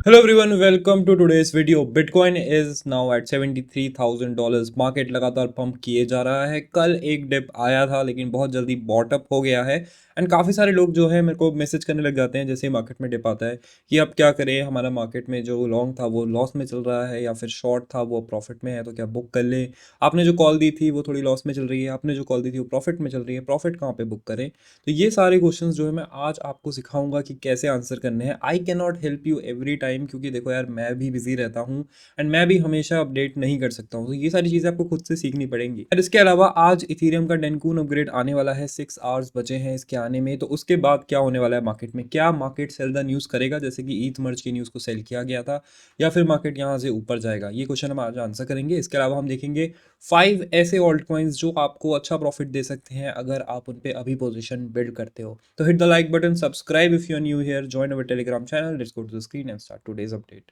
Hello everyone, welcome to today's video. Bitcoin is now at $73,000. Market लगातार pump किए जा रहा है। कल एक डिप आया था लेकिन बहुत जल्दी बॉटअप हो गया है एंड काफ़ी सारे लोग जो है मेरे को मैसेज करने लग जाते हैं जैसे ही मार्केट में डिप आता है कि अब क्या करें, हमारा मार्केट में जो लॉन्ग था वो लॉस में चल रहा है या फिर शॉर्ट था वो प्रॉफिट में है, तो क्या बुक कर लें। आपने जो कॉल दी थी वो थोड़ी लॉस में चल रही है, आपने जो कॉल दी थी वो प्रॉफिट में चल रही है, प्रॉफिट कहाँ पे बुक करें। तो ये सारे क्वेश्चंस जो है मैं आज आपको सिखाऊंगा कि कैसे आंसर करने हैं। I can not help you every time, क्योंकि देखो यार मैं भी बिजी रहता हूँ एंड मैं भी हमेशा अपडेट नहीं कर सकता हूँ, तो ये सारी चीज़ें आपको खुद से सीखनी पड़ेंगी। और इसके अलावा आज इथेरियम का डेनकून अपग्रेड आने वाला है, 6 आवर्स बचे हैं इसके आने में, तो उसके बाद क्या होने वाला है मार्केट में, क्या मार्केट सेल द न्यूज़ करेगा जैसे कि ईथ मर्ज की न्यूज़ को सेल किया गया था, या फिर मार्केट यहाँ से ऊपर जाएगा। ये क्वेश्चन हम आज आंसर करेंगे। इसके अलावा हम देखेंगे 5 ऐसे ऑल्ट कॉइन्स जो आपको अच्छा प्रॉफिट दे सकते हैं अगर आप उन पे अभी पोजीशन बिल्ड करते हो। तो hit the like button, subscribe if you are new here, join our Telegram channel. Let's go to the screen and start today's update.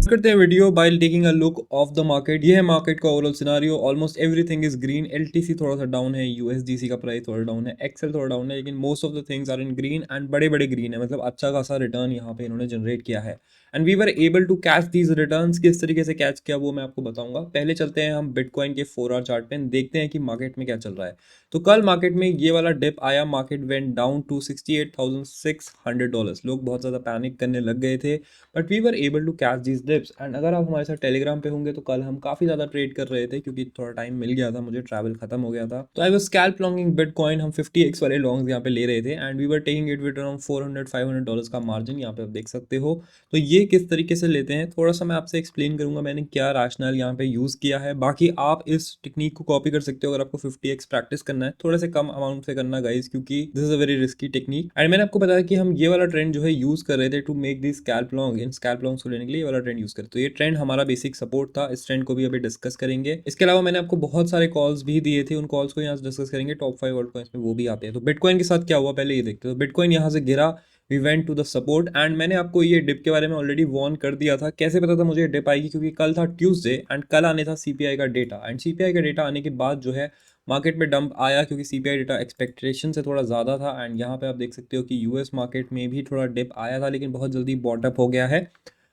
करते हैं video while taking a look of the market. ये है market का overall scenario. Almost everything is green. LTC थोड़ा सा down है, USDC का price थोड़ा डाउन है, एक्सेल थोड़ा डाउन है, लेकिन most of the things are in green and बड़े बड़े ग्रीन है, मतलब अच्छा खासा रिटर्न यहाँ पे इन्होंने जनरेट किया है and we were able to catch these returns. किस तरीके से कैच किया वो मैं आपको बताऊंगा। पहले चलते हैं हम बिटकॉइन के 4 आवर चार्ट पे, देखते हैं कि मार्केट में क्या चल रहा है। तो कल मार्केट में ये वाला डिप आया, मार्केट वेंट डाउन टू $68,600। लोग बहुत ज़्यादा पैनिक करने लग गए थे but we were able to catch these dips. And अगर आप हमारे साथ टेलीग्राम पे होंगे तो कल हम काफ़ी ज़्यादा ट्रेड कर रहे थे क्योंकि थोड़ा टाइम मिल गया था, मुझे ट्रैवल खत्म हो गया था। तो I was scalp longing bitcoin. हम 50x वाले लॉन्ग्स यहाँ पे ले रहे थे and we were taking it with around $400-500 का मार्जिन, यहाँ पे आप देख सकते हो। तो ये किस तरीके से लेते हैं थोड़ा सा मैं आपसे एक्सप्लेन करूंगा, मैंने क्या रैशनल यहाँ पे यूज़ किया है। बाकी आप इस टेक्निक को कॉपी कर सकते हो अगर आपको 50x प्रैक्टिस करना है। थोड़ा से कम अमाउंट से करना गाइस, क्योंकि this is a very risky technique. And मैंने आपको बताया कि हम ये वाला ट्रेंड जो है यूज़ कर रहे थे to make this scalp long. इन स्कैल्प लॉन्ग्स को लेने के लिए ये वाला ट्रेंड यूज़ करते, तो ये ट्रेंड हमारा बेसिक सपोर्ट था। इस ट्रेंड को भी अभी डिस्कस करेंगे। इसके अलावा मैंने आपको बहुत सारे कॉल्स भी दिए थे, उन कॉल्स को यहाँ से डिस्कस करेंगे। टॉप 5 वर्ल्ड कॉइन्स में वो भी आते हैं। तो बिटकॉइन के साथ क्या हुआ पहले ये देखते हैं। तो बिटकॉइन यहाँ से गिरा, we went to the support and मैंने आपको ये डिप के बारे में ऑलरेडी वार्न कर दिया था। कैसे पता था मुझे ये डिप आएगी, क्योंकि कल था ट्यूसडे एंड कल आने था सीपीआई का डेटा एंड सीपीआई का डेटा आने के बाद जो है मार्केट में डंप आया, क्योंकि सीपीआई डेटा एक्सपेक्टेशन से थोड़ा ज़्यादा था। एंड यहाँ पे आप देख सकते हो कि यूएस मार्केट में भी थोड़ा डिप आया था लेकिन बहुत जल्दी बॉटअप हो गया है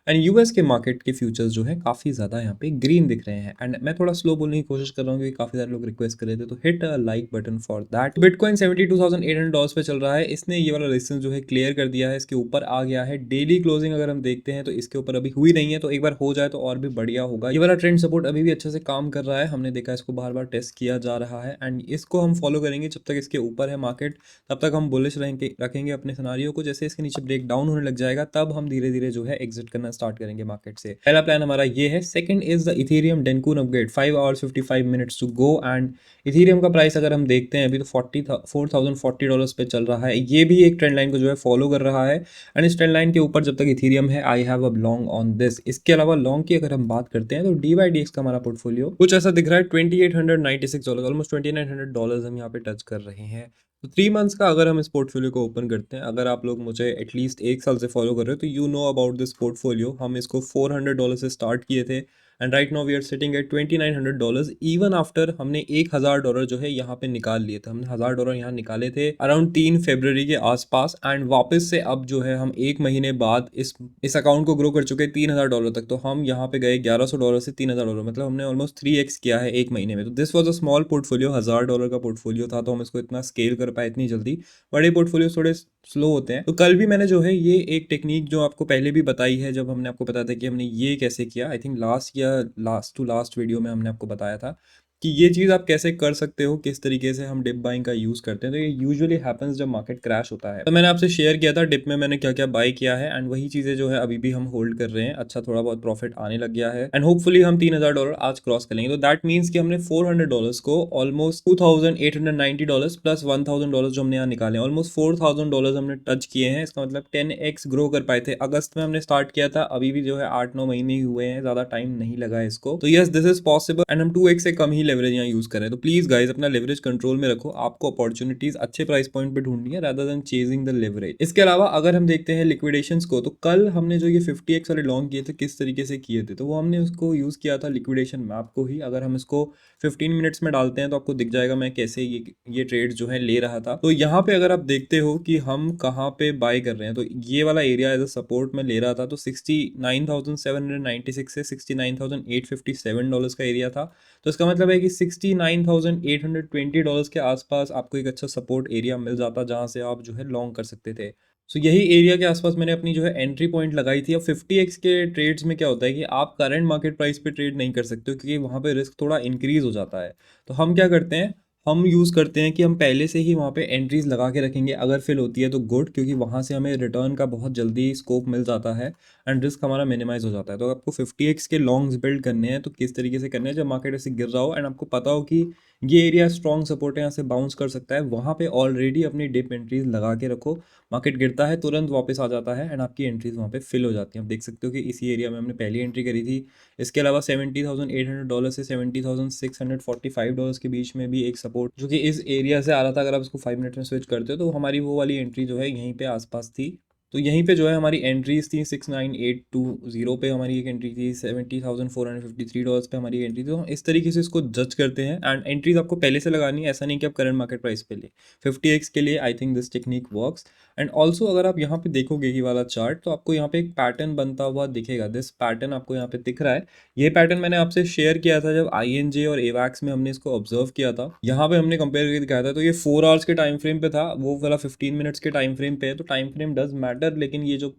एंड यूएस के मार्केट के फ्यूचर्स जो है काफ़ी ज़्यादा यहाँ पे ग्रीन दिख रहे हैं। एंड मैं थोड़ा स्लो बोलने की कोशिश कर रहा हूँ क्योंकि काफ़ी सारे लोग रिक्वेस्ट कर रहे थे, तो hit a like button for that. Bitcoin $72,800 पे चल रहा है। इसने ये वाला रेजिस्टेंस जो है क्लियर कर दिया है, इसके ऊपर आ गया है। डेली क्लोजिंग अगर हम देखते हैं तो इसके ऊपर अभी हुई नहीं है, तो एक बार हो जाए तो और भी बढ़िया होगा। ये वाला ट्रेंड सपोर्ट अभी भी अच्छे से काम कर रहा है, हमने देखा इसको बार बार टेस्ट किया जा रहा है एंड इसको हम फॉलो करेंगे जब तक इसके ऊपर है मार्केट, तब तक हम बुलिश रखेंगे अपने सिनारियो को। जैसे इसके नीचे ब्रेक डाउन होने लग जाएगा तब हम धीरे धीरे जो है एग्जिट करना स्टार्ट करेंगे मार्केट से। पहला प्लान हमारा ये है। Second is the Ethereum Dencun upgrade, 5 hours 55 minutes to go. And Ethereum का प्राइस अगर हम देखते हैं अभी तो $4040 पे चल रहा है। ये भी एक ट्रेंड लाइन को जो है फॉलो कर रहा है एंड इस ट्रेंड लाइन के ऊपर जब तक इथेरियम है I have a long on this. इसके अलावा लॉन्ग की अगर हम बात करते हैं तो DYDX का हमारा पोर्टफोलियो कुछ ऐसा दिख रहा है, $2896, ऑलमोस्ट $2900 हम यहाँ पे टच कर रहे हैं। तो 3 मंथ्स का अगर हम इस पोर्टफोलियो को ओपन करते हैं, अगर आप लोग मुझे एटलीस्ट 1 साल से फॉलो कर रहे हो तो you know about this portfolio. हम इसको $400 से स्टार्ट किए थे and right now we are sitting at $2900 even after हमने $1000 जो है यहाँ पे निकाल लिए थे। हमने $1000 यहाँ निकाले थे अराउंड 3 फरवरी के आसपास एंड वापस से अब जो है हम 1 महीने बाद इस अकाउंट को ग्रो कर चुके हैं $3000 तक। तो हम यहाँ पे गए $1100 से $3000, मतलब हमने ऑलमोस्ट 3x किया है 1 महीने में। तो this was a small portfolio, $1000 का पोर्टफोलियो था, तो हम इसको इतना स्केल कर पाए इतनी जल्दी। बड़े पोर्टफोलियो थोड़े स्लो होते हैं। तो कल भी मैंने जो है ये एक टेक्निक जो आपको पहले भी बताई है, जब हमने आपको बताया था कि हमने ये कैसे किया, आई थिंक लास्ट या लास्ट टू लास्ट वीडियो में हमने आपको बताया था कि ये चीज़ आप कैसे कर सकते हो, किस तरीके से हम डिप बाइंग का यूज़ करते हैं। तो ये यूजुअली हैपेंस जब मार्केट क्रैश होता है। तो मैंने आपसे शेयर किया था डिप में मैंने क्या क्या बाई किया है एंड वही चीज़ें जो है अभी भी हम होल्ड कर रहे हैं। अच्छा थोड़ा बहुत प्रॉफिट आने लग गया है एंड होपफुली हम $3000 आज क्रॉस कर लेंगे। तो दैट मीन्स कि हमने $400 को ऑलमोस्ट $2890 प्लस $1000 जो हमने यहाँ निकाले, ऑलमोस्ट $4000 हमने टच किए हैं। इसका मतलब 10x ग्रो कर पाए थे। अगस्त में हमने स्टार्ट किया था, अभी भी जो है 8-9 महीने ही हुए हैं, ज़्यादा टाइम नहीं लगा है इसको। तो yes this is possible and हम 2x से कम ही लेवरेज यहाँ यूज़ कर रहे हैं। तो प्लीज़ गाइस अपना लेवरेज कंट्रोल में रखो, आपको अपॉर्चुनिटीज़ अच्छे प्राइस पॉइंट पे ढूंढनी है rather than chasing the leverage. इसके अलावा अगर हम देखते हैं लिक्विडेशंस को, तो कल हमने जो ये 50x वाले लॉन्ग किए थे किस तरीके से किए थे, तो वो हमने उसको यूज़ किया था लिक्विडेशन मैप को ही। अगर हम इसको 15 मिनट्स में डालते हैं तो आपको दिख जाएगा मैं कैसे ये ट्रेड जो है ले रहा था। तो यहाँ पे अगर आप देखते हो कि हम कहाँ पे बाय कर रहे हैं, तो ये वाला एरिया एज अ सपोर्ट में ले रहा था, तो 69,796 से 69,857 डॉलर्स का एरिया था। तो इसका मतलब है कि 69,820 डॉलर्स के आसपास आपको एक अच्छा सपोर्ट एरिया मिल जाता जहाँ से आप जो है लॉन्ग कर सकते थे। सो यही एरिया के आसपास मैंने अपनी जो है एंट्री पॉइंट लगाई थी। अब 50x के ट्रेड्स में क्या होता है कि आप करंट मार्केट प्राइस पे ट्रेड नहीं कर सकते हो, क्योंकि वहाँ पे रिस्क थोड़ा इंक्रीज हो जाता है। तो हम क्या करते हैं, हम यूज़ करते हैं कि हम पहले से ही वहाँ पे एंट्रीज लगा के रखेंगे। अगर फिल होती है तो गुड, क्योंकि वहाँ से हमें रिटर्न का बहुत जल्दी स्कोप मिल जाता है एंड रिस्क हमारा मिनिमाइज हो जाता है। तो आपको 50x के लॉन्ग्स बिल्ड करने हैं तो किस तरीके से करने हैं, जब मार्केट ऐसे गिर रहा हो एंड आपको पता हो कि ये एरिया स्ट्रॉन्ग सपोर्ट है, यहाँ से बाउंस कर सकता है, वहाँ पे ऑलरेडी अपनी डिप एंट्रीज लगा के रखो। मार्केट गिरता है तुरंत वापस आ जाता है एंड आपकी एंट्रीज वहाँ पे फिल हो जाती हैं। आप देख सकते हो कि इसी एरिया में हमने पहली एंट्री करी थी। इसके अलावा $70,800 से $70,645 के बीच में भी एक सपोर्ट जो कि इस एरिया से आ रहा था, अगर आप इसको 5 मिनट में स्विच करते हो तो हमारी वो वाली एंट्री जो है यहीं पे आसपास थी। तो यहीं पे जो है हमारी एंट्रीज थी। 69,820 पे हमारी एक एंट्री थी, $70,453 पे हमारी एंट्री थी। तो हम इस तरीके से इसको जज करते हैं एंड एंट्रीज आपको पहले से लगानी है, ऐसा नहीं कि आप करंट मार्केट प्राइस पे ले। 50x के लिए I think this technique works. And also अगर आप यहाँ पे देखोगे ये वाला चार्ट, तो आपको यहाँ पे एक पैटर्न बनता हुआ दिखेगा। दिस पैटर्न आपको यहाँ पे दिख रहा है। ये पैटर्न मैंने आपसे शेयर किया था जब INJ और AVAX में हमने इसको ऑब्जर्व किया था। यहाँ पे हमने कंपेयर करके दिखाया था। तो ये 4 आवर्स के टाइम फ्रेम पे था, वो वाला 15 मिनट्स के टाइम फ्रेम पे है। तो टाइम फ्रेम डज मैटर, लेकिन ये जो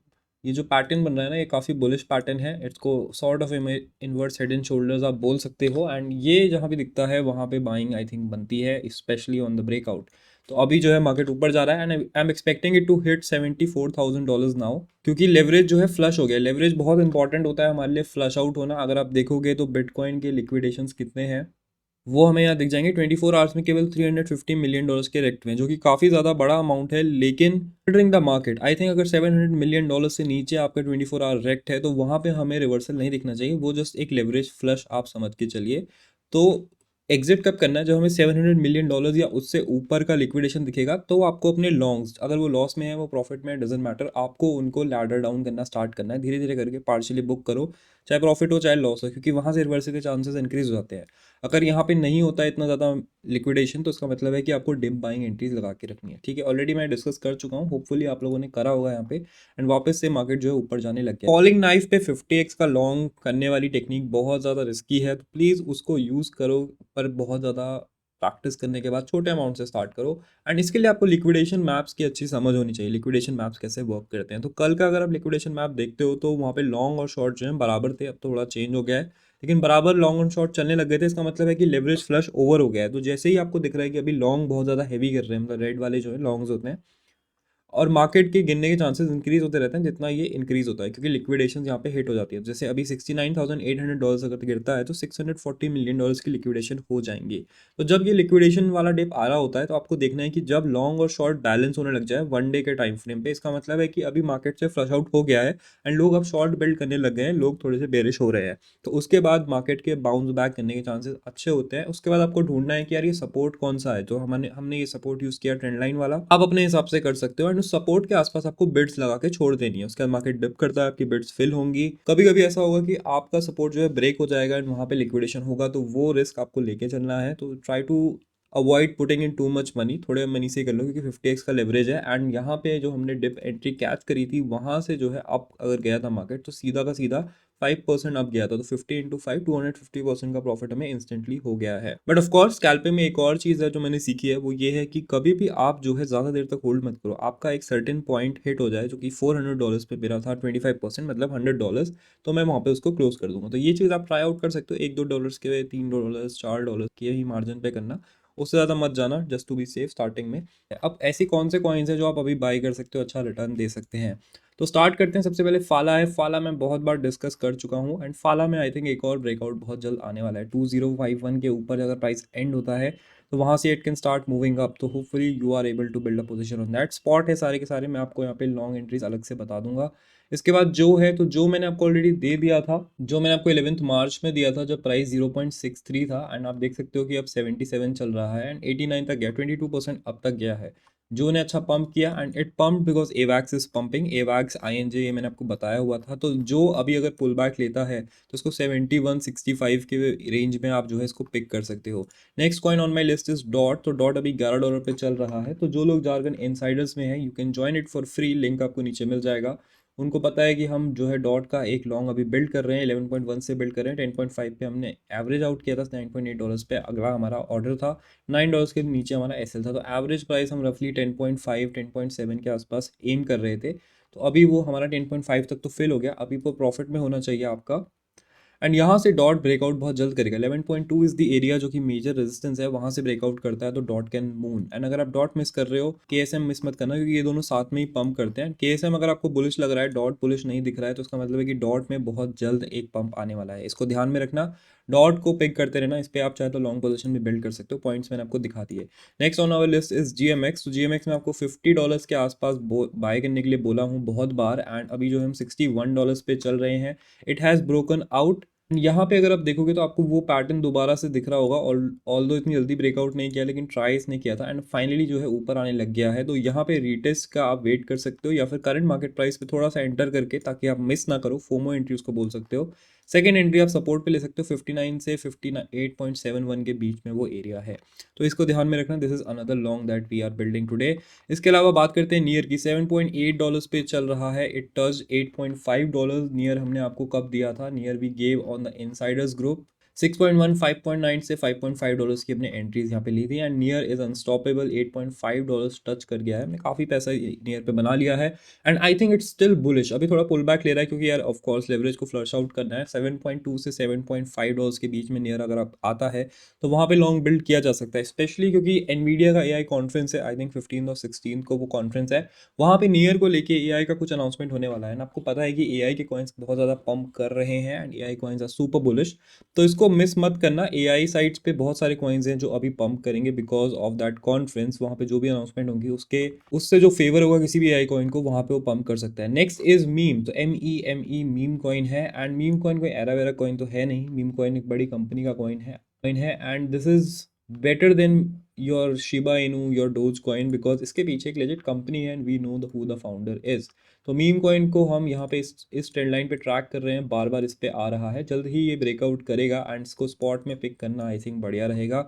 पैटर्न बन रहा है ना, ये काफ़ी बुलिश पैटर्न है। इसको sort of inverse head and shoulders आप बोल सकते हो। एंड ये जहाँ पे दिखता है वहाँ पे बाइंग आई थिंक बनती है, स्पेशली ऑन द ब्रेकआउट। तो अभी जो है मार्केट ऊपर जा रहा है and I am expecting it to hit $74,000 now, क्योंकि लेवरेज जो है फ्लश हो गया। लेवरेज बहुत इंपॉर्टेंट होता है हमारे लिए, फ्लश आउट होना। अगर आप देखोगे तो बिटकॉइन के लिक्विडेशंस कितने हैं वो हमें यहाँ दिख जाएंगे। 24 आवर्स में केवल $350 मिलियन के रेक्ट में, जो कि काफ़ी ज़्यादा बड़ा अमाउंट है। लेकिन considering the market I think अगर $700 मिलियन से नीचे आपका 24 आवर रेक्ट है तो वहाँ पे हमें रिवर्सल नहीं दिखना चाहिए। वो जस्ट एक लेवरेज फ्लश आप समझ के चलिए। तो एग्जिट कब करना है, जब हमें $700 मिलियन या उससे ऊपर का लिक्विडेशन दिखेगा तो आपको अपने लॉन्ग्स, अगर वो लॉस में है वो प्रॉफिट में, डजेंट मैटर, आपको उनको लैडर डाउन करना स्टार्ट करना है। धीरे धीरे करके पार्शियली बुक करो, चाहे प्रॉफिट हो चाहे लॉस हो, क्योंकि वहाँ से रिवर्सल के चांसेस इंक्रीज हो जाते हैं। अगर यहाँ पे नहीं होता है इतना ज़्यादा लिक्विडेशन, तो इसका मतलब है कि आपको डिप बाइंग एंट्रीज लगा के रखनी है। ठीक है, ऑलरेडी मैं डिस्कस कर चुका हूँ, होपफुली आप लोगों ने करा होगा यहाँ पे। एंड वापस से मार्केट जो है ऊपर जाने लग गया। फॉलिंग नाइफ पे 50x का लॉन्ग करने वाली टेक्निक बहुत ज़्यादा रिस्की है, तो प्लीज़ उसको यूज़ करो, पर बहुत ज़्यादा प्रैक्टिस करने के बाद छोटे अमाउंट से स्टार्ट करो। एंड इसके लिए आपको लिक्विडेशन मैप्स की अच्छी समझ होनी चाहिए, लिक्विडेशन मैप्स कैसे वर्क करते हैं। तो कल का अगर आप लिक्विडेशन मैप देखते हो तो वहाँ पे लॉन्ग और शॉर्ट जो है बराबर थे। अब थोड़ा चेंज हो गया है, लेकिन बराबर लॉन्ग और शॉर्ट चलने लग गए थे। इसका मतलब है कि लेवरेज फ्लश ओवर हो गया है। तो जैसे ही आपको दिख रहा है कि अभी लॉन्ग बहुत ज़्यादा हैवी कर रहे हैं, मतलब रेड वाले जो है लॉन्ग्स होते हैं, और मार्केट के गिरने के चांसेस इंक्रीज होते रहते हैं जितना ये इंक्रीज होता है, क्योंकि लिक्विडेशन यहाँ पे हिट हो जाती है। जैसे अभी $69,800 अगर गिरता है तो $640 मिलियन की लिक्विडेशन हो जाएंगी। तो जब ये लिक्विडेशन वाला डिप आ रहा होता है तो आपको देखना है कि जब लॉन्ग और शॉर्ट बैलेंस होने लग जाए 1 डे के टाइम फ्रेम पे, इसका मतलब है कि अभी मार्केट से फ्लश आउट हो गया है एंड लोग अब शॉर्ट बिल्ड करने लग गए हैं, लोग थोड़े से बेरिश हो रहे हैं। तो उसके बाद मार्केट के बाउंस बैक करने के चांसेस अच्छे होते हैं। उसके बाद आपको ढूंढना है कि यार ये सपोर्ट कौन सा है। तो हमने ये सपोर्ट यूज किया ट्रेंड लाइन वाला, आप अपने हिसाब से कर सकते हो। एंड उस सपोर्ट के आसपास आपको बिड्स लगा के छोड़ देनी है। उसके बाद मार्केट डिप करता है, आपकी बिड्स फिल होंगी। कभी कभी ऐसा होगा कि आपका सपोर्ट जो है ब्रेक हो जाएगा एंड वहाँ पे लिक्विडेशन होगा, तो वो रिस्क आपको लेके चलना है। तो try to avoid putting in too much money, थोड़े मनी से कर लो, क्योंकि 50x का लेवरेज है। एंड यहाँ पे जो हमने डिप एंट्री कैच करी थी वहाँ से जो है अप अगर गया था मार्केट, तो सीधा का सीधा 5% अप गया था। तो 50 इंटू 5 250% का प्रॉफिट हमें इंस्टेंटली हो गया है। बट ऑफकोर्स स्कैल्पिंग में एक और चीज़ है जो मैंने सीखी है, वो ये है कि कभी भी आप जो है ज़्यादा देर तक होल्ड मत करो। आपका एक सर्टेन पॉइंट हिट हो जाए, जो कि $400 पे मेरा था, 25% मतलब $100, तो मैं वहाँ पे उसको क्लोज कर दूंगा। तो ये चीज़ आप ट्राई आउट कर सकते हो, $1-2 के, $3 $4 के ही मार्जिन पे करना, उससे ज़्यादा मत जाना, just to be safe starting में। अब ऐसी कौन से कॉइन्स हैं जो आप अभी बाई कर सकते हो, अच्छा रिटर्न दे सकते हैं। तो स्टार्ट करते हैं। सबसे पहले फाला है। फाला मैं बहुत बार डिस्कस कर चुका हूँ एंड फाला में आई थिंक एक और ब्रेकआउट बहुत जल्द आने वाला है। 2051 के ऊपर अगर प्राइस एंड होता है तो वहाँ से it can start moving up, तो hopefully you are able to build a position on that. Spot है सारे के सारे, मैं आपको यहाँ पे लॉन्ग एंट्रीज अलग से बता दूंगा। इसके बाद जो है, तो जो मैंने आपको ऑलरेडी दे दिया था, जो मैंने आपको 11th मार्च में दिया था, जब प्राइस 0.63 था, एंड आप देख सकते हो कि अब 77 चल रहा है एंड 89 तक गया, 22% अब तक गया है। जो ने अच्छा पंप किया and it pump because AVAX is pumping, AVAX INJ, ये मैंने आपको बताया हुआ था। तो जो अभी अगर पुल बैक लेता है तो इसको 71-65 के रेंज में आप जो है इसको पिक कर सकते हो। Next coin on my list is dot. तो डॉट अभी $11 पे चल रहा है, तो जो लोग जार्गन इनसाइडर्स में है, you can join it for free, link आपको नीचे मिल जाएगा। उनको पता है कि हम जो है डॉट का एक लॉन्ग अभी बिल्ड कर रहे हैं, 11.1 से बिल्ड कर रहे हैं, 10.5 पे हमने एवरेज आउट किया था, $9.8 पे अगला हमारा ऑर्डर था, $9 के नीचे हमारा एसएल था। तो एवरेज प्राइस हम रफली 10.5 10.7 के आसपास एम कर रहे थे। तो अभी वो हमारा 10.5 तक तो फिल हो गया, अभी वो प्रॉफिट में होना चाहिए आपका। एंड यहाँ से डॉट ब्रेकआउट बहुत जल्द करेगा। 11.2 इज द एरिया जो कि मेजर रेजिस्टेंस है, वहाँ से ब्रेकआउट करता है तो डॉट कैन मून। एंड अगर आप डॉट मिस कर रहे हो, केएसएम मिस मत करना, क्योंकि ये दोनों साथ में ही पंप करते हैं। केएसएम अगर आपको बुलिश लग रहा है, डॉट बुलिश नहीं दिख रहा है, तो उसका मतलब है कि डॉट में बहुत जल्द एक पंप आने वाला है, इसको ध्यान में रखना। डॉट को पिक करते रहना, इस पर आप चाहे तो लॉन्ग पोजीशन भी बिल्ड कर सकते हो, पॉइंट्स मैंने आपको दिखा दिए। Next on our list is GMX. तो जीएमएक्स में आपको $50 के आसपास बाय करने के लिए बोला हूँ बहुत बार, एंड अभी जो हम $61 पे चल रहे हैं। It has broken out. यहाँ पे अगर आप देखोगे तो आपको वो पैटर्न दोबारा से दिख रहा होगा, ऑल दो इतनी जल्दी ब्रेकआउट नहीं किया, लेकिन ट्राई इसने किया था एंड फाइनली जो है ऊपर आने लग गया है। तो यहाँ पे रीटेस्ट का आप वेट कर सकते हो, या फिर करंट मार्केट प्राइस पे थोड़ा सा एंटर करके, ताकि आप मिस ना करो, फोमो एंट्री उसको बोल सकते हो। सेकंड एंट्री आप सपोर्ट पे ले सकते हो, 59 से 58.71 के बीच में वो एरिया है, तो इसको ध्यान में रखना। This is another long that we are building today. इसके अलावा बात करते हैं नियर की। $7.8 पे चल रहा है, इट टच $8.5। नियर हमने आपको कब दिया था? Near we gave on the insiders group. 6.1 5.9 से $5.5 की अपने एंट्रीज यहाँ पे ली थी and near is unstoppable. $8.5 touch कर गया है, हमने काफ़ी पैसा नियर पे बना लिया है and I think it's still bullish. अभी थोड़ा पुल बैक ले रहा है, क्योंकि यार ऑफ कोर्स लेवरेज को फ्लश आउट करना है। 7.2 से $7.5 के बीच में नियर अगर आप आता है, तो वहाँ पे लॉन्ग बिल्ड किया जा सकता है, स्पेशली क्योंकि एनवीडिया का एआई कॉन्फ्रेंस है, आई थिंक 15 और 16 को वो कॉन्फ्रेंस है। वहाँ पे नियर को लेके एआई का कुछ अनाउंसमेंट होने वाला है ना। आपको पता है कि एआई के कॉइन्स बहुत ज़्यादा पंप कर रहे हैं and AI coins are super bullish, तो इसको मिस मत करना। एआई साइट्स पे बहुत सारे कॉइन्स हैं जो अभी पंप करेंगे बिकॉज ऑफ दैट कॉन्फ्रेंस। वहाँ पे जो भी अनाउंसमेंट होंगी उसके उससे जो फेवर होगा किसी भी एआई कॉइन को, वहाँ पे वो पंप कर सकता है। Next is meme. तो MEME मीम कॉइन है एंड मीम कॉइन कोई एरा वेरा कॉइन तो है नहीं, मीम कॉइन एक बड़ी कंपनी का कॉइन है and this is better than your Shiba Inu, your Doge coin, because इसके पीछे एक लेजिट कंपनी है and we know the who the founder is. तो मीम कॉइन को हम यहाँ पे इस ट्रेंड लाइन पे ट्रैक कर रहे हैं, बार बार इस पे आ रहा है, जल्द ही ये ब्रेकआउट करेगा एंड इसको स्पॉट में पिक करना आई थिंक बढ़िया रहेगा।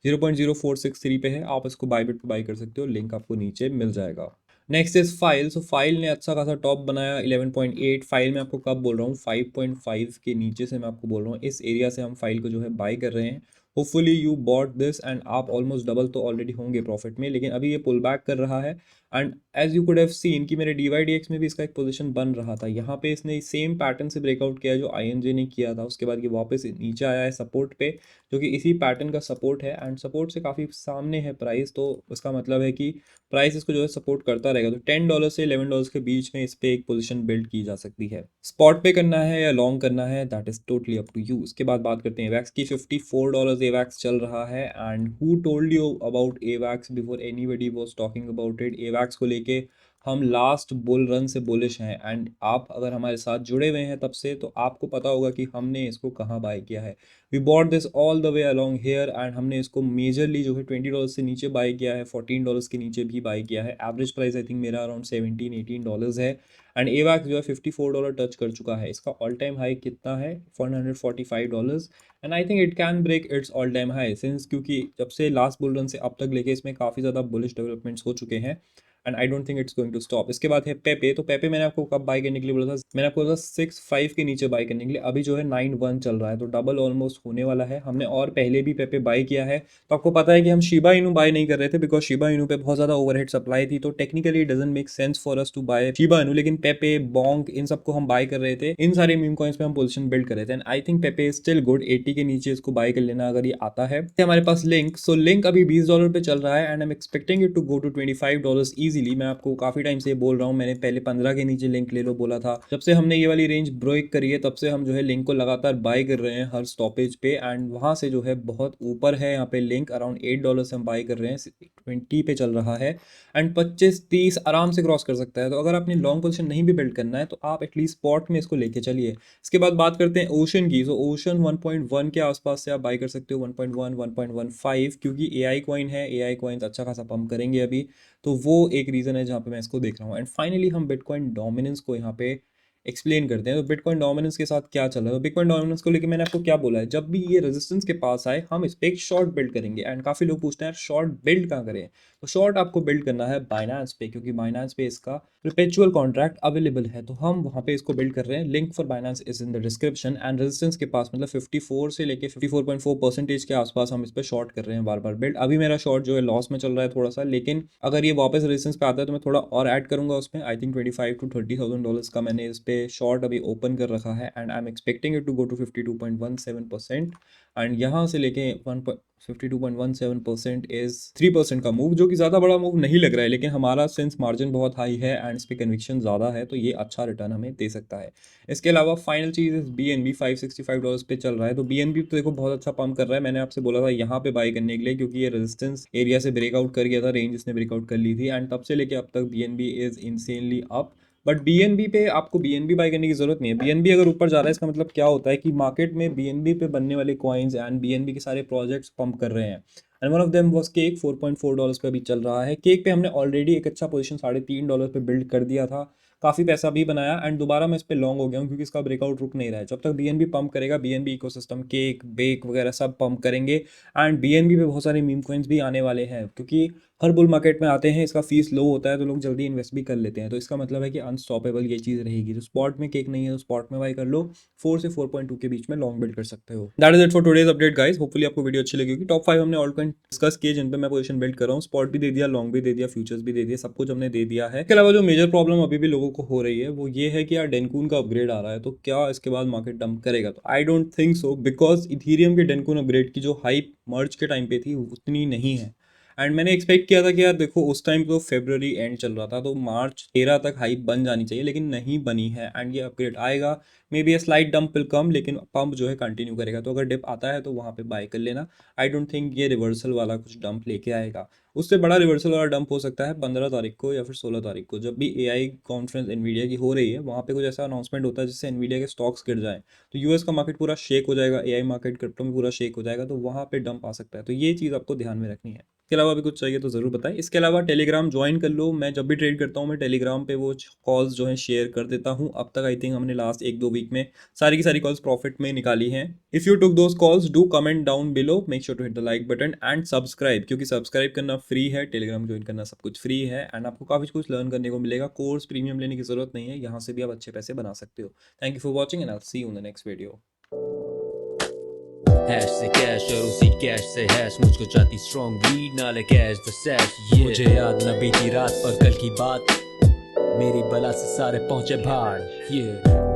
0.0463 पे है, आप इसको बाय बिट पे बाय कर सकते हो, लिंक आपको नीचे मिल जाएगा। Next is file. So file ने अच्छा खासा टॉप बनाया 11.8। फाइल में आपको कब बोल रहा हूँ, 5.5 के नीचे से मैं आपको बोल रहा हूँ, इस एरिया से हम फाइल को जो है बाय कर रहे हैं। Hopefully you bought this and आप ऑलमोस्ट डबल तो ऑलरेडी होंगे प्रॉफिट में, लेकिन अभी ये पुल बैक कर रहा है and as you could have seen कि मेरे DYDX में भी इसका एक पोजीशन बन रहा था। यहाँ पे इसने सेम पैटर्न से ब्रेकआउट किया जो INJ ने किया था, उसके बाद ये वापस नीचे आया है सपोर्ट पे, जो कि इसी पैटर्न का सपोर्ट है एंड सपोर्ट से काफ़ी सामने है प्राइस, तो उसका मतलब है कि प्राइस इसको जो है सपोर्ट करता रहेगा। तो $10 से $11 के बीच में इस पे एक पोजीशन बिल्ड की जा सकती है। स्पॉट पे करना है या लॉन्ग करना है, that is totally up to you. उसके बाद बात करते हैं एवैक्स की। $54 एवैक्स चल रहा है and who told you about AVAX before anybody was talking about it. AVAX को लेके हम लास्ट बुल रन से बुलिश हैं एंड आप अगर हमारे साथ जुड़े हुए हैं तब से, तो आपको पता होगा कि हमने इसको कहाँ बाय किया है। We bought this all the way along here and हमने इसको मेजरली जो है $20 से नीचे बाय किया है, $14 के नीचे भी बाय किया है। एवरेज प्राइस आई थिंक मेरा अराउंड $17-18 है एंड एवैक्स जो है $54 टच कर चुका है। इसका ऑल टाइम हाई कितना है? $145 and I think it can break its all time high since, क्योंकि जब से लास्ट बुल रन से अब तक लेके इसमें काफ़ी ज़्यादा बुलिश डेवलपमेंट्स हो चुके हैं and I don't think it's going to stop. इसके बाद है पेपे। तो पेपे मैंने आपको कब बाय करने के लिए बोला था? मैंने आपको बोला 6.5 के नीचे बाय करने के लिए, अभी जो है 9.1 चल रहा है, तो डबल ऑलमोस्ट होने वाला है। हमने और पहले भी पेपे बाय किया है, तो आपको पता है कि हम शिबा इनू बाय नहीं कर रहे थे बिकॉज शिबा इनू पे बहुत ज़्यादा ओवरहेड सप्लाई थी, तो technically doesn't make sense for us to buy Shiba Inu, लेकिन पेपे बॉन्क इन सबको हम बाय कर रहे थे, इन सारे मीम कॉइन्स पे हम पोजीशन बिल्ड कर रहे थे and I think पेपे is still good. 80 के नीचे इसको बाय कर लेना अगर ये आता है। हमारे पास लिंक। सो लिंक अभी $20 पे चल रहा है and I am expecting it to go to $25 easily. मैं आपको काफ़ी टाइम से ये बोल रहा हूँ, मैंने पहले 15 के नीचे लिंक ले लो बोला था। जब से हमने ये वाली रेंज ब्रेक करी है तब से हम जो है लिंक को लगातार बाय कर रहे हैं हर स्टॉपेज पे, एंड वहाँ से जो है बहुत ऊपर है यहाँ पे लिंक, अराउंड $8 से हम बाय कर रहे हैं, 20 पे चल रहा है, एंड 25-30 आराम से क्रॉस कर सकता है। तो अगर आपने लॉन्ग पोजीशन नहीं भी बिल्ड करना है तो आप एटलीस्ट स्पॉट में इसको लेके चलिए। इसके बाद बात करते हैं ओशन की। तो ओशन 1.1 के आसपास से आप बाय कर सकते हो, 1.1 1.15, क्योंकि एआई कॉइन है, एआई कॉइन्स अच्छा खासा पंप करेंगे अभी, तो वो एक रीज़न है जहाँ पे मैं इसको देख रहा हूँ। एंड फाइनली हम बिटकॉइन डोमिनेंस को यहाँ पे एक्सप्लेन करते हैं। तो बिटकॉइन डोमिनेंस के साथ क्या चल रहा है, तो बिटकॉइन डोमिनेंस को लेकर मैंने आपको क्या बोला है, जब भी ये रेजिस्टेंस के पास आए हम इस पे एक शॉर्ट बिल्ड करेंगे। एंड काफ़ी लोग पूछते हैं शॉर्ट बिल्ड कहाँ करें, तो शॉर्ट आपको बिल्ड करना है बाइनेंस पे, क्योंकि बाइनेंस पे इसका परपेचुअल कॉन्ट्रैक्ट अवेलेबल है, तो हम वहाँ पे इसको बिल्ड कर रहे हैं। Link for Binance is in the description. And resistance के पास मतलब 54 से लेके 54.4% के आसपास हम इस पर शॉर्ट कर रहे हैं बार बार बिल्ड। अभी मेरा शॉर्ट जो है लॉस में चल रहा है थोड़ा सा, लेकिन अगर ये वापस रेजिस्टेंस पे आता है तो मैं थोड़ा और ऐड करूंगा उसमें। आई थिंक $25,000 to $30,000 का मैंने इस पे शॉर्ट अभी ओपन कर रखा है, and I am expecting it to go to 52.17%। And यहाँ से लेके 52.17% इज 3% का मूव, जो कि ज़्यादा बड़ा मूव नहीं लग रहा है, लेकिन हमारा सिंस मार्जिन बहुत हाई है एंड इस पर कन्विक्शन ज़्यादा है तो ये अच्छा रिटर्न हमें दे सकता है। इसके अलावा फाइनल चीज़ इस BNB $565 पे चल रहा है। तो BNB तो देखो बहुत अच्छा पंप कर रहा है, मैंने आपसे बोला था यहाँ पे बाय करने के लिए, क्योंकि ये रेजिस्टेंस एरिया से ब्रेकआउट कर गया था, रेंज इसने ब्रेकआउट कर ली थी, एंड तब से लेके अब तक BNB is insanely up. But BNB पे आपको BNB बाय करने की जरूरत नहीं है। BNB अगर ऊपर जा रहा है इसका मतलब क्या होता है कि मार्केट में BNB पे बनने वाले कॉइन्स एंड BNB के सारे प्रोजेक्ट्स पंप कर रहे हैं। And one of them was cake, $4.4 पे अभी चल रहा है। केक पे हमने ऑलरेडी एक अच्छा पोजीशन $3.5 पे बिल्ड कर दिया था, काफ़ी पैसा भी बनाया, एंड दोबारा मैं इस पे लॉन्ग हो गया हूँ क्योंकि इसका ब्रेकआउट रुक नहीं रहा है। जब तक BNB पंप करेगा, BNB इकोसिस्टम, केक, बेक वगैरह सब पंप करेंगे, एंड BNB पे बहुत सारे मीम कॉइन्स भी आने वाले हैं, क्योंकि हर बुल मार्केट में आते हैं, इसका फीस लो होता है तो लोग जल्दी इन्वेस्ट भी कर लेते हैं। तो इसका मतलब है कि अनस्टॉपेबल ये चीज़ रहेगी। तो स्पॉट में केक नहीं है तो स्पॉट में बाय कर लो, 4 से 4.2 के बीच में लॉन्ग बिल्ड कर सकते हो। That is it for today's update guys, hopefully आपको वीडियो अच्छी लगी होगी। टॉप 5 हमने ऑल्ट कॉइन डिस्कस किए जिन पे मैं पोजीशन बिल्ड कर रहा हूँ, स्पॉट भी दे दिया, लॉन्ग भी दे दिया, फ्यूचर्स भी दे दिया, सब कुछ हमने दे दिया है। इसके अलावा जो मेजर प्रॉब्लम अभी भी लोगों को हो रही है वो ये है कि यार डेनकून का अपग्रेड आ रहा है, तो क्या इसके बाद मार्केट डंप करेगा, तो आई don't think so, because Ethereum के डेनकून अपग्रेड की जो हाइप मर्ज के टाइम पे थी उतनी नहीं है। एंड मैंने एक्सपेक्ट किया था कि यार देखो उस टाइम तो February एंड चल रहा था तो मार्च 13 तक हाइप बन जानी चाहिए, लेकिन नहीं बनी है, एंड ये अपग्रेड आएगा। May be a slight dump will come, लेकिन पंप जो है कंटिन्यू करेगा। तो अगर डिप आता है तो वहाँ पे बाय कर लेना। आई डोंट थिंक ये रिवर्सल वाला कुछ डंप लेके आएगा। उससे बड़ा रिवर्सल वाला डंप हो सकता है 15 तारीख को या फिर 16 तारीख को, जब भी AI कॉन्फ्रेंस एनवीडिया की हो रही है, वहाँ पे कुछ ऐसा अनाउंसमेंट होता है जिससे एनवीडिया के स्टॉक्स गिर जाए, तो यूएस का मार्केट पूरा शेक हो जाएगा, AI मार्केट क्रिप्टो में पूरा शेक हो जाएगा, तो वहाँ पे डंप आ सकता है। तो ये चीज़ आपको ध्यान में रखनी है। इसके अलावा भी कुछ चाहिए तो ज़रूर बताएं। इसके अलावा टेलीग्राम ज्वाइन कर लो, मैं जब भी ट्रेड करता हूँ मैं टेलीग्राम पे वो कॉल्स जो है शेयर कर देता हूँ। अब तक आई थिंक हमने लास्ट 1-2 वीक में सारी की सारी कॉल्स प्रॉफिट में निकाली हैं। If you took those calls, do comment down below, make sure to hit the like button and subscribe, क्योंकि सब्सक्राइब करना फ्री है, टेलीग्राम ज्वाइन करना सब कुछ फ्री है, एंड आपको काफ़ी कुछ लर्न करने को मिलेगा। कोर्स प्रीमियम लेने की जरूरत नहीं है, यहाँ से भी आप अच्छे पैसे बना सकते हो। Thank you for watching and I will see you in the next video. Hash से कैश और उसी कैश से हैश, मुझको चाहती स्ट्रॉन्ग लीड नाले कैश द सैश। मुझे याद न बीती रात पर कल की बात, मेरी बला से सारे पहुंचे भाड़।